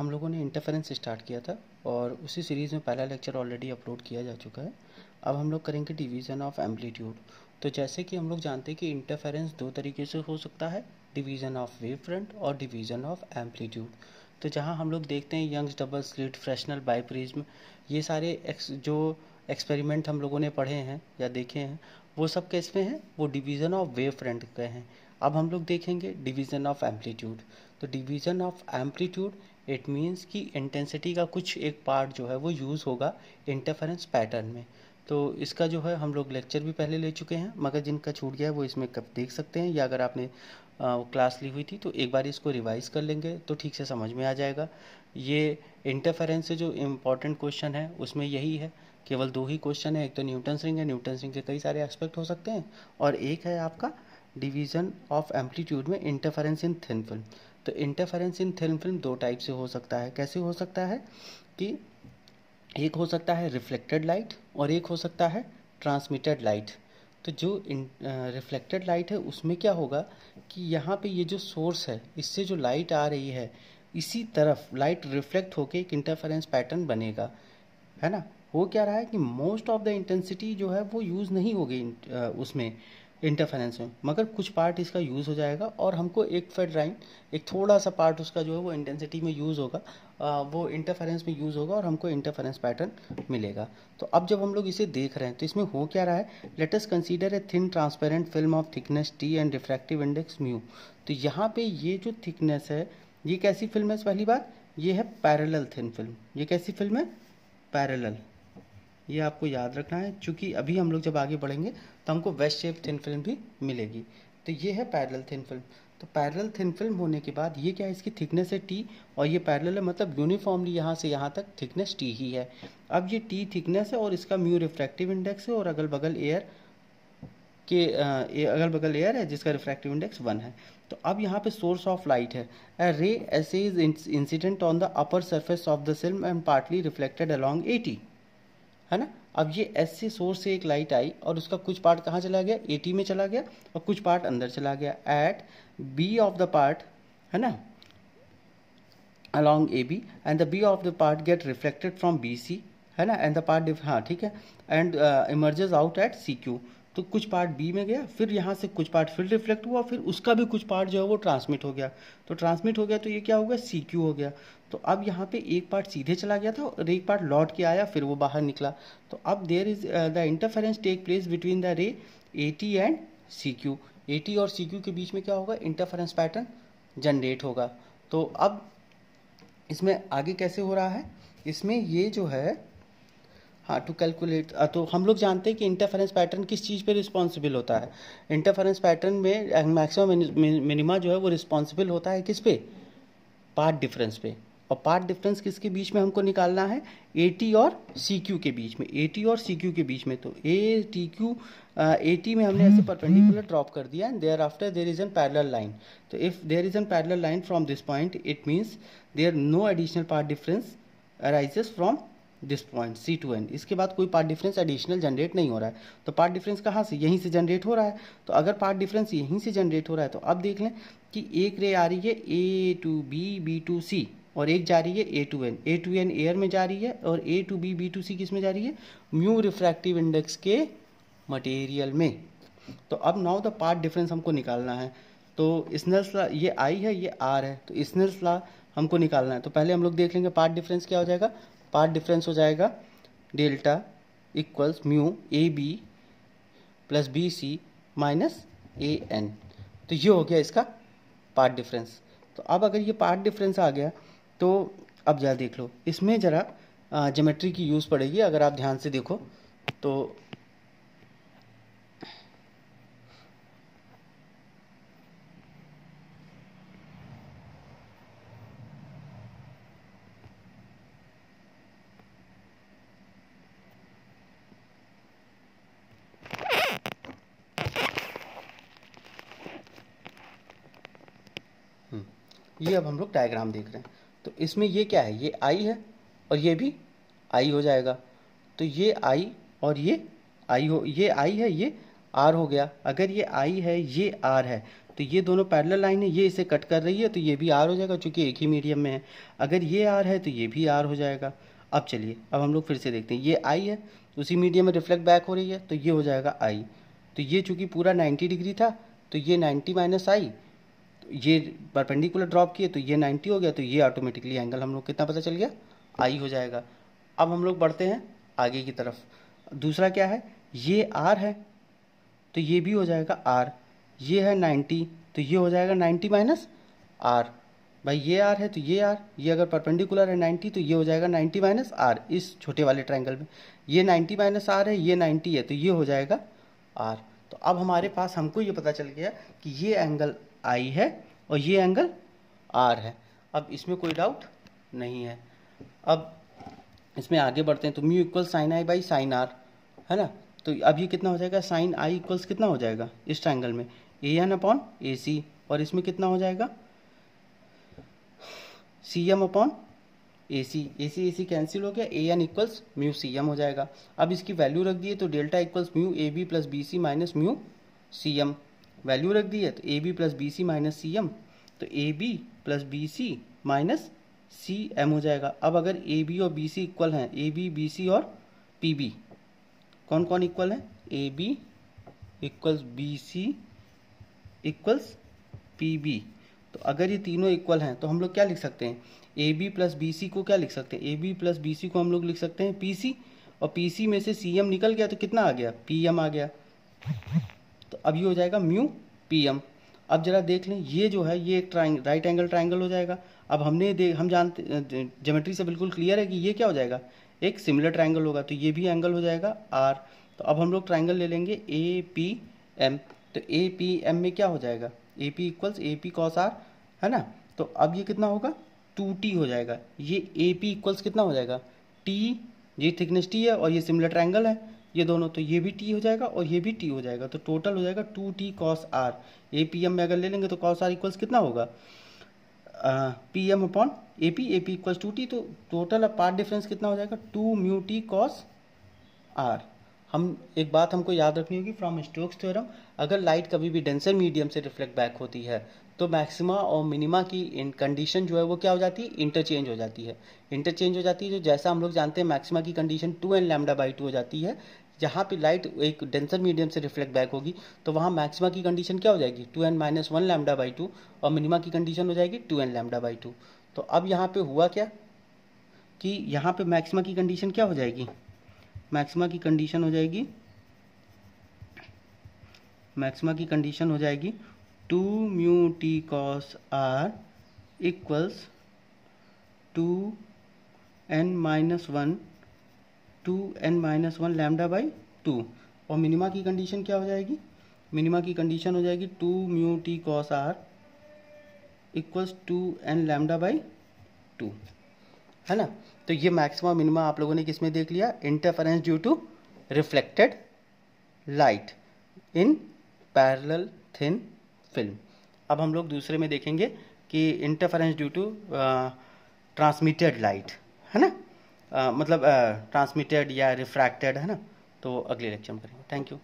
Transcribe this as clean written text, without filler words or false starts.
हम लोगों ने इंटरफेरेंस स्टार्ट किया था और उसी सीरीज़ में पहला लेक्चर ऑलरेडी अपलोड किया जा चुका है। अब हम लोग करेंगे डिवीज़न ऑफ एम्पलीट्यूड। तो जैसे कि हम लोग जानते हैं कि इंटरफेरेंस दो तरीके से हो सकता है, डिवीज़न ऑफ वेव फ्रंट और डिवीज़न ऑफ एम्पलीट्यूड। तो जहाँ हम लोग देखते हैं Young's double slit, Fresnel biprism, ये सारे जो एक्सपेरिमेंट हम लोगों ने पढ़े हैं या देखे हैं वो सब किस में हैं, वो डिवीज़न ऑफ वेव फ्रंट के हैं। अब हम लोग देखेंगे डिवीज़न ऑफ एम्पलीट्यूड। तो division of amplitude it means कि इंटेंसिटी का कुछ एक पार्ट जो है वो यूज़ होगा इंटरफेरेंस पैटर्न में। तो इसका जो है हम लोग लेक्चर भी पहले ले चुके हैं, मगर जिनका छूट गया है वो इसमें कब देख सकते हैं, या अगर आपने क्लास ली हुई थी तो एक बार इसको रिवाइज कर लेंगे तो ठीक से समझ में आ जाएगा। ये इंटरफेरेंस से जो इम्पोर्टेंट क्वेश्चन है उसमें यही है, केवल दो ही क्वेश्चन है। एक तो न्यूटन्स रिंग है, न्यूटन्स रिंग के कई सारे एस्पेक्ट हो सकते हैं, और एक है आपका डिवीज़न ऑफ एम्पलीट्यूड में इंटरफेरेंस इन थिन फिल्म। तो इंटरफेरेंस इन थिन फिल्म दो टाइप से हो सकता है। कैसे हो सकता है कि एक हो सकता है रिफ्लेक्टेड लाइट और एक हो सकता है ट्रांसमिटेड लाइट। तो जो रिफ्लेक्टेड लाइट है उसमें क्या होगा कि यहाँ पे ये जो सोर्स है इससे जो लाइट आ रही है इसी तरफ लाइट रिफ्लेक्ट होके एक इंटरफेरेंस पैटर्न बनेगा, है ना। हो क्या रहा है कि मोस्ट ऑफ द इंटेंसिटी जो है वो यूज़ नहीं होगी उसमें इंटरफेरेंस में, मगर कुछ पार्ट इसका यूज़ हो जाएगा और हमको एक फेड लाइन, एक थोड़ा सा पार्ट उसका जो है वो इंटेंसिटी में यूज़ होगा, वो इंटरफेरेंस में यूज़ होगा और हमको इंटरफेरेंस पैटर्न मिलेगा। तो अब जब हम लोग इसे देख रहे हैं तो इसमें हो क्या रहा है, let us consider a thin transparent film of thickness T and refractive index mu. तो यहाँ पे ये जो थिकनेस है ये कैसी फिल्म है, पहली बात ये है पैरेलल थिन फिल्म। ये कैसी फिल्म है, पैरेलल। ये आपको याद रखना है, क्योंकि अभी हम लोग जब आगे बढ़ेंगे तो हमको वेस्ट शेप थिन फिल्म भी मिलेगी। तो ये है पैरेलल थिन फिल्म। तो पैरेलल थिन फिल्म होने के बाद ये क्या है, इसकी थिकनेस है टी, और ये पैरेलल है मतलब यूनिफॉर्मली यहाँ से यहाँ तक थिकनेस टी ही है। अब ये टी थिकनेस है और इसका म्यू रिफ्रैक्टिव इंडेक्स है, और अगल बगल एयर अगल बगल एयर है जिसका रिफ्रैक्टिव इंडेक्स 1 है। तो अब यहाँ पे सोर्स ऑफ लाइट है, ए रे ऐसे is incident on the upper surface of the film and partly reflected along eighty, है ना। अब ये एस से सोर्स से एक लाइट आई और उसका कुछ पार्ट कहाँ चला गया, एटी में चला गया, और कुछ पार्ट अंदर चला गया at B of the part, है ना, along AB, and the B of the part get reflected from BC, है ना, and the part हाँ ठीक है, and emerges out at CQ। तो कुछ पार्ट बी में गया, फिर यहाँ से कुछ पार्ट फिर रिफ्लेक्ट हुआ, फिर उसका भी कुछ पार्ट जो है वो ट्रांसमिट हो गया। तो ट्रांसमिट हो गया तो ये क्या हो गया, CQ हो गया। तो अब यहाँ पे एक पार्ट सीधे चला गया था और एक पार्ट लौट के आया, फिर वो बाहर निकला। तो अब there is the interference take place between the ray AT and CQ। AT और CQ के बीच में क्या होगा, इंटरफेरेंस पैटर्न जनरेट होगा। तो अब इसमें आगे कैसे हो रहा है, इसमें ये जो है हाँ टू कैलकुलेट, तो हम लोग जानते हैं कि इंटरफेरेंस पैटर्न किस चीज़ पे रिस्पॉन्सिबल होता है। इंटरफेरेंस पैटर्न में मैक्सिमम मिनिमा जो है वो रिस्पॉन्सिबल होता है किस पे, पार्ट डिफरेंस पे। और पार्ट डिफरेंस किसके बीच में हमको निकालना है, AT और CQ के बीच में, AT और CQ के बीच में। तो ATQ AT में हमने ऐसे परपेंडिकुलर ड्रॉप कर दिया, and there after there is an parallel line. तो if there is an parallel line from this point it means there no additional part difference arises from this point C to N। इसके बाद कोई path difference additional generate नहीं हो रहा है। तो path difference कहाँ से, यहीं से जनरेट हो रहा है। तो अगर पार्ट डिफरेंस यहीं से जनरेट हो रहा है तो अब देख लें कि एक रे आ रही है A to B, B to C, और एक जा रही है A to N। A to N air में जा रही है और A to B, B to C किस में जा रही है, म्यू रिफ्रैक्टिव इंडेक्स के मटेरियल में। तो अब नाउ द पार्ट डिफरेंस हमको निकालना है। तो स्नेल्स लॉ, ये I है ये R है, तो स्नेल्स लॉ हमको निकालना है। तो पहले हम लोग देख लेंगे पार्ट डिफरेंस क्या हो जाएगा। पार्ट डिफरेंस हो जाएगा delta equals mu AB plus BC minus AN। तो ये हो गया इसका पार्ट डिफरेंस। तो अब अगर ये पार्ट डिफरेंस आ गया तो अब जरा देख लो, इसमें ज़रा ज्योमेट्री की यूज़ पड़ेगी। अगर आप ध्यान से देखो तो ये अब हम लोग डायग्राम देख रहे हैं। तो इसमें ये क्या है, ये I है और ये भी I हो जाएगा। तो ये I और ये I हो, ये I है ये R हो गया। अगर ये I है ये R है तो ये दोनों पैरेलल लाइन है, ये इसे कट कर रही है, तो ये भी आर हो जाएगा क्योंकि एक ही मीडियम में है। अगर ये आर है तो ये भी आर हो जाएगा। अब चलिए, अब हम लोग फिर से देखते हैं, ये आई है, उसी मीडियम में रिफ्लेक्ट बैक हो रही है, तो ये हो जाएगा आई। तो ये चूँकि पूरा 90 डिग्री था, तो ये 90 माइनस आई, ये परपेंडिकुलर ड्रॉप किए तो ये 90 हो गया, तो ये ऑटोमेटिकली एंगल हम लोग कितना पता चल गया, आई हो जाएगा। अब हम लोग बढ़ते हैं आगे की तरफ। दूसरा क्या है, ये आर है तो ये भी हो जाएगा आर, ये है 90 तो ये हो जाएगा 90 माइनस आर। भाई ये आर है तो ये आर, ये अगर परपेंडिकुलर है 90 तो ये हो जाएगा 90 माइनस आर इस छोटे वाले ट्रायंगल में। ये 90 माइनस आर है, ये 90 है तो ये हो जाएगा आर। तो अब हमारे पास हमको ये पता चल गया कि ये एंगल आई है और ये एंगल आर है। अब इसमें कोई डाउट नहीं है। अब इसमें आगे बढ़ते हैं, तो mu equal sine I by sine R, है ना। तो अब ये कितना हो जाएगा, साइन आई इक्वल्स कितना हो जाएगा इस ट्रायंगल में, ए एन अपॉन ए सी, और इसमें कितना हो जाएगा, C M upon A C. A C cancel हो गया, A N equals mu C M हो जाएगा। अब इसकी वैल्यू रख दिए तो delta equals mu A B plus B C minus mu C M. Value रख दी है तो A B plus B C minus C M, तो A B plus B C minus C M हो जाएगा। अब अगर ए बी और बी सी इक्वल हैं, ए बी बी सी और पी बी कौन कौन इक्वल है, A B equals B C equals P B, तो अगर ये तीनों इक्वल हैं तो हम लोग क्या लिख सकते हैं, A B plus B C को क्या लिख सकते हैं, A B plus B C को हम लोग लिख सकते हैं पी सी, और पी सी में से सी एम निकल गया तो कितना आ गया, पी एम आ गया। तो अब ये हो जाएगा म्यू पी एम। अब जरा देख लें, ये जो है ये एक राइट एंगल ट्राइंगल हो जाएगा। अब हम जानते ज्योमेट्री से बिल्कुल क्लियर है कि ये क्या हो जाएगा, एक सिमिलर ट्राइंगल होगा, तो ये भी एंगल हो जाएगा आर। तो अब हम लोग ट्राइंगल ले लेंगे ए पी एम, तो ए पी एम में क्या हो जाएगा, A P equals A P cos R, है ना। तो अब ये कितना होगा, 2t हो जाएगा। ये ए पी इक्वल्स कितना हो जाएगा, टी, ये थिकनेस टी है और ये सिमिलर ट्राइंगल है ये दोनों, तो ये भी टी हो जाएगा और ये भी टी हो जाएगा, तो टोटल हो जाएगा 2t cos R. A P M में अगर ले लेंगे तो कॉस आर इक्वल्स कितना होगा, P M upon A P equals 2t, तो टोटल अब पार्ट डिफरेंस कितना हो जाएगा, 2 म्यू टी कॉस आर। हम एक बात हमको याद रखनी होगी फ्रॉम स्टोक्स थ्योरम, अगर लाइट कभी भी डेंसर मीडियम से रिफ्लेक्ट बैक होती है तो मैक्सिमा और मिनिमा की कंडीशन जो है वो क्या हो जाती है, इंटरचेंज हो जाती है। इंटरचेंज हो जाती है, जो जैसा हम लोग जानते हैं मैक्सिमा की कंडीशन 2n लैम्डा बाई 2 हो जाती है। जहाँ पे लाइट एक डेंसर मीडियम से रिफ्लेक्ट बैक होगी तो वहाँ मैक्सिमा की कंडीशन क्या हो जाएगी, 2n माइनस 1 लैम्डा बाई 2, और मिनिमा की कंडीशन हो जाएगी 2n लैम्डा बाई 2। तो अब यहाँ पे हुआ क्या कि यहाँ पे मैक्सिमा की कंडीशन क्या हो जाएगी, मैक्सिमा की कंडीशन हो जाएगी, मैक्सिमा की कंडीशन हो जाएगी 2 mu T cos R equals 2n minus 1 lambda by 2, और मिनिमा की कंडीशन क्या हो जाएगी, मिनिमा की कंडीशन हो जाएगी 2 mu T cos R equals 2n lambda by 2, है ना। तो ये मैक्सिमा मिनिमा आप लोगों ने किस में देख लिया, interference due to reflected light in parallel thin film. अब हम लोग दूसरे में देखेंगे कि interference due to transmitted light, है ना, मतलब ट्रांसमिटेड या रिफ्रैक्टेड, है ना। तो अगले लेक्चर में करेंगे। Thank you.